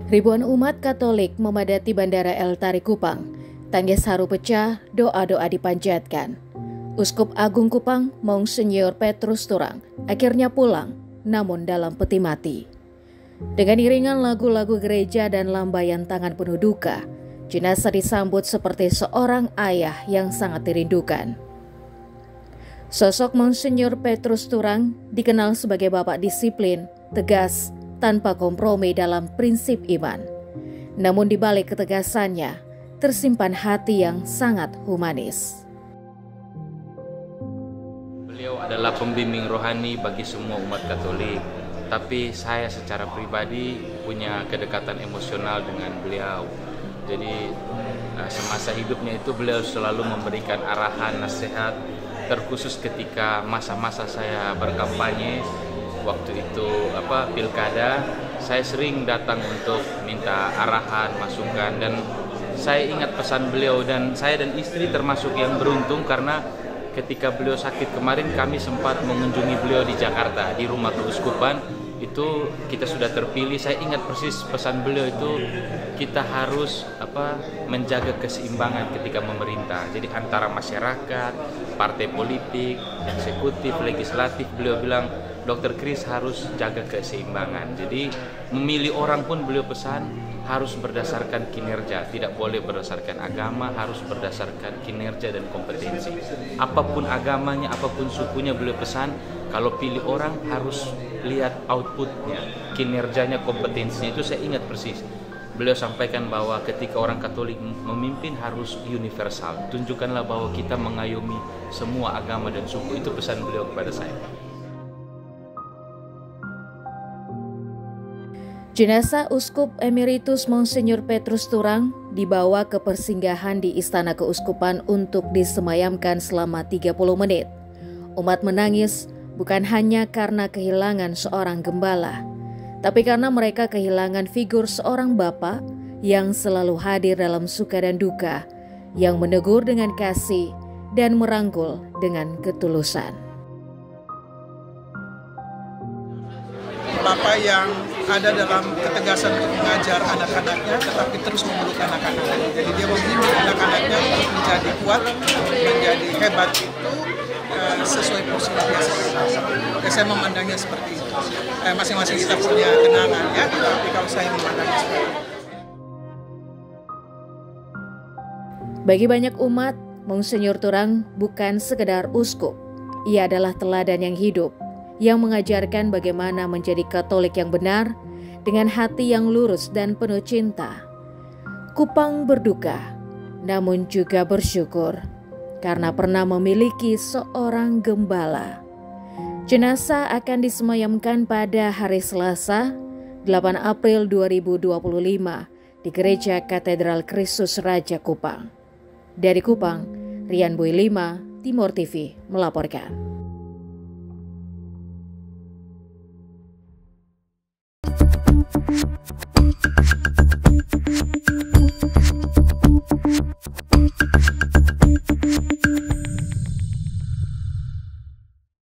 Ribuan umat Katolik memadati Bandara El Tari Kupang. Tangis haru pecah, doa-doa dipanjatkan. Uskup Agung Kupang, Monsenyor Petrus Turang, akhirnya pulang, namun dalam peti mati. Dengan iringan lagu-lagu gereja dan lambaian tangan penuh duka, jenazah disambut seperti seorang ayah yang sangat dirindukan. Sosok Monsenyor Petrus Turang dikenal sebagai bapak disiplin, tegas, tanpa kompromi dalam prinsip iman. Namun di balik ketegasannya, tersimpan hati yang sangat humanis. Beliau adalah pembimbing rohani bagi semua umat Katolik, tapi saya secara pribadi punya kedekatan emosional dengan beliau. Jadi semasa hidupnya itu beliau selalu memberikan arahan, nasihat, terkhusus ketika masa-masa saya berkampanye. Waktu itu pilkada, saya sering datang untuk minta arahan, masukan, dan saya ingat pesan beliau, dan saya dan istri termasuk yang beruntung karena ketika beliau sakit kemarin kami sempat mengunjungi beliau di Jakarta di rumah keuskupan. Itu kita sudah terpilih. Saya ingat persis pesan beliau itu, kita harus menjaga keseimbangan ketika memerintah. Jadi antara masyarakat, partai politik, eksekutif, legislatif, beliau bilang Dr. Kris harus jaga keseimbangan. Jadi memilih orang pun beliau pesan harus berdasarkan kinerja, tidak boleh berdasarkan agama, harus berdasarkan kinerja dan kompetensi. Apapun agamanya, apapun sukunya, beliau pesan kalau pilih orang harus lihat outputnya, kinerjanya, kompetensinya. Itu saya ingat persis. Beliau sampaikan bahwa ketika orang Katolik memimpin harus universal. Tunjukkanlah bahwa kita mengayomi semua agama dan suku. Itu pesan beliau kepada saya. Jenazah Uskup Emeritus Monsenyor Petrus Turang dibawa ke persinggahan di Istana Keuskupan untuk disemayamkan selama 30 menit. Umat menangis bukan hanya karena kehilangan seorang gembala, tapi karena mereka kehilangan figur seorang bapa yang selalu hadir dalam suka dan duka, yang menegur dengan kasih dan merangkul dengan ketulusan. Bapak yang ada dalam ketegasan untuk mengajar anak-anaknya, tetapi terus memeluk anak-anaknya. Jadi dia membimbing anak-anaknya untuk menjadi kuat, menjadi hebat itu sesuai porsinya biasa. Saya memandangnya seperti itu. Masing-masing kita punya kenangan ya, tapi kalau saya memandangnya seperti itu. Bagi banyak umat, Monsenyor Turang bukan sekedar uskup. Ia adalah teladan yang hidup, yang mengajarkan bagaimana menjadi Katolik yang benar dengan hati yang lurus dan penuh cinta. Kupang berduka, namun juga bersyukur karena pernah memiliki seorang gembala. Jenazah akan disemayamkan pada hari Selasa, 8 April 2025 di Gereja Katedral Kristus Raja Kupang. Dari Kupang, Rian Boy 5, Timur TV melaporkan.